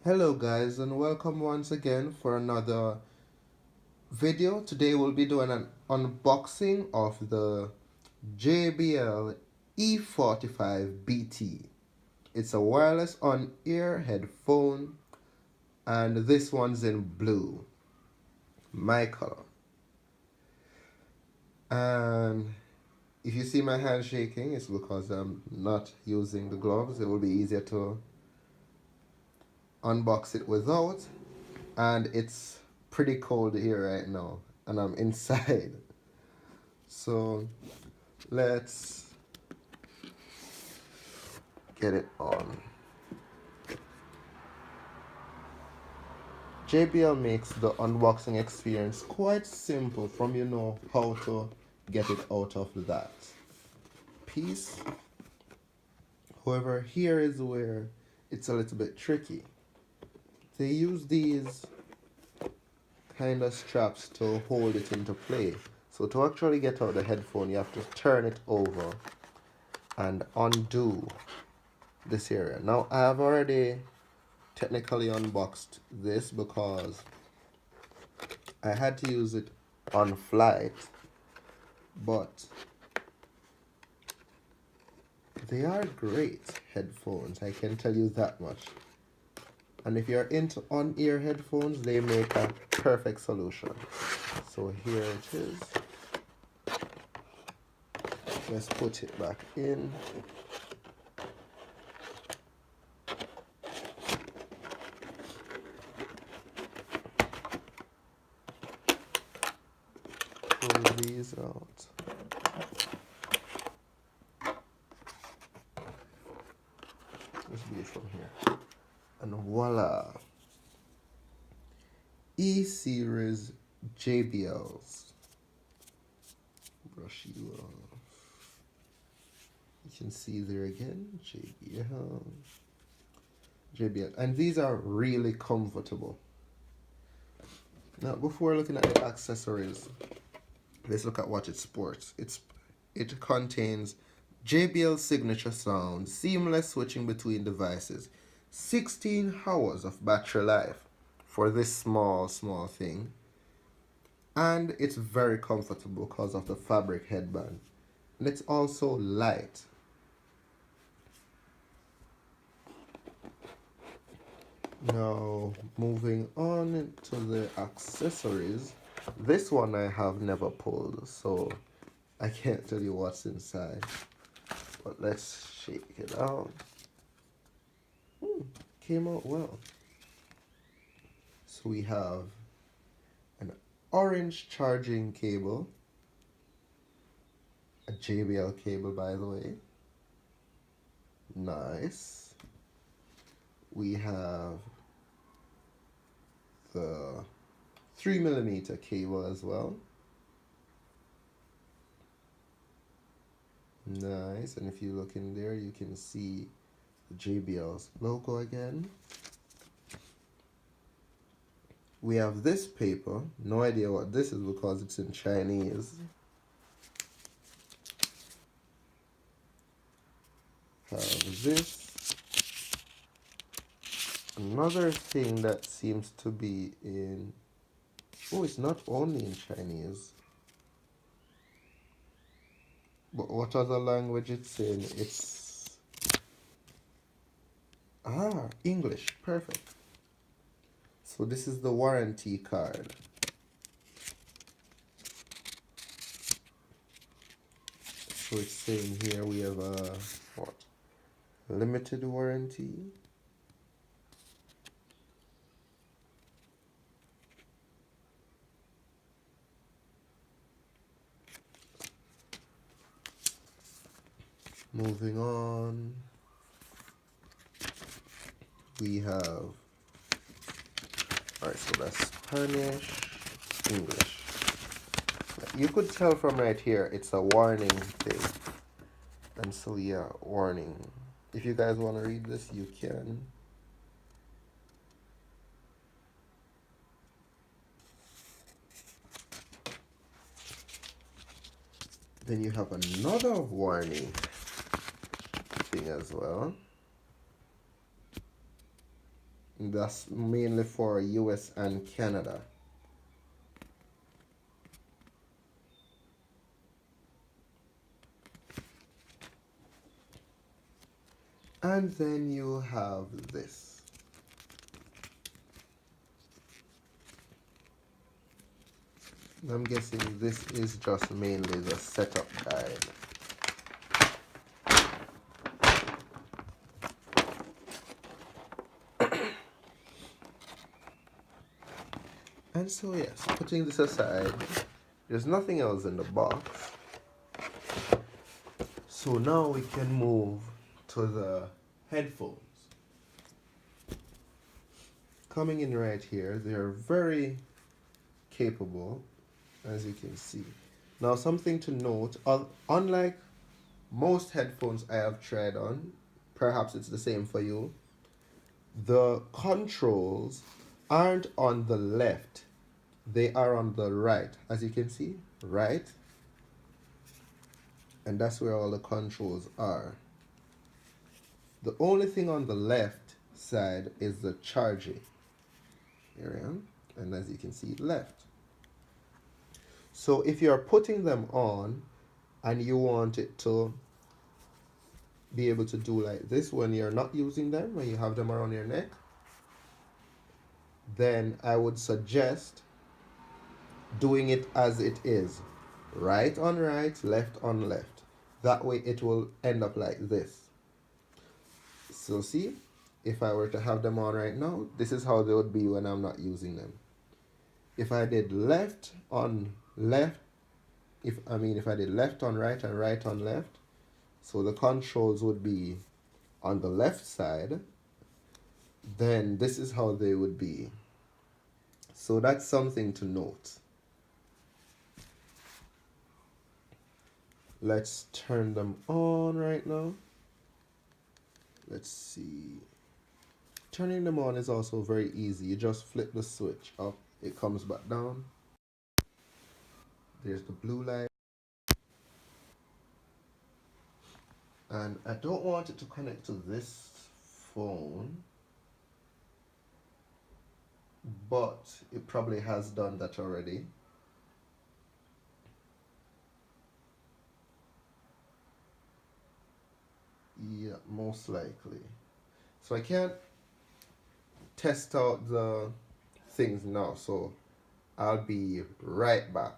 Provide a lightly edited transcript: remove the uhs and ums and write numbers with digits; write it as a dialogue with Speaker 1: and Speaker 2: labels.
Speaker 1: Hello guys and welcome once again for another video. Today we'll be doing an unboxing of the JBL E45BT. It's a wireless on-ear headphone and this one's in blue, my color. And if you see my hand shaking, it's because I'm not using the gloves. It will be easier to unbox it without, and it's pretty cold here right now and I'm inside. So let's get it on. JBL makes the unboxing experience quite simple from how to get it out of that piece. However, here is where it's a little bit tricky. They use these kind of straps to hold it into play. So to actually get out the headphone, you have to turn it over and undo this area. Now I have already technically unboxed this because I had to use it on flight, but they are great headphones, I can tell you that much. And if you're into on-ear headphones, they make a perfect solution. So here it is. Let's put it back in. Pull these out. Let's do it from here. And voila. E-series JBLs. Brush you off. You can see there again, JBL. And these are really comfortable. Now, before looking at the accessories, let's look at what it sports. It contains JBL signature sound, seamless switching between devices, 16 hours of battery life for this small thing, and it's very comfortable because of the fabric headband, and it's also light. Now, moving on to the accessories, this one I have never pulled, so I can't tell you what's inside, but let's shake it out. Came out well. So we have an orange charging cable, a JBL cable by the way, nice. We have the 3mm cable as well, nice. And if you look in there, you can see the JBL's logo again. We have this paper, no idea what this is because it's in Chinese. Have this. Another thing that seems to be in, oh, it's not only in Chinese, but what other language it's in? It's, English, perfect. So this is the warranty card. So it's saying here we have a, what? Limited warranty. Moving on, we have, alright, so that's Spanish, English. You could tell from right here, it's a warning thing. And so yeah, warning. If you guys want to read this, you can. Then you have another warning thing as well. That's mainly for US and Canada. And then you have this. I'm guessing this is just mainly the setup guide. And so yes, putting this aside, there's nothing else in the box. So now we can move to the headphones. Coming in right here, they're very capable, as you can see. Now something to note, unlike most headphones I have tried on, perhaps it's the same for you, the controls aren't on the left, they are on the right. As you can see, right, and that's where all the controls are. The only thing on the left side is the charging area, and as you can see, left. So if you're putting them on and you want it to be able to do like this when you're not using them, when you have them around your neck, then I would suggest doing it as it is, right on right, left on left. That way it will end up like this. So see, if I were to have them on right now, this is how they would be when I'm not using them. If I did left on left, if I did left on right and right on left, so the controls would be on the left side, then this is how they would be. So that's something to note. Let's turn them on right now. Let's see. Turning them on is also very easy. You just flip the switch up, it comes back down. There's the blue light. And I don't want it to connect to this phone, but it probably has done that already. Yeah, most likely. So I can't test out the things now, so I'll be right back.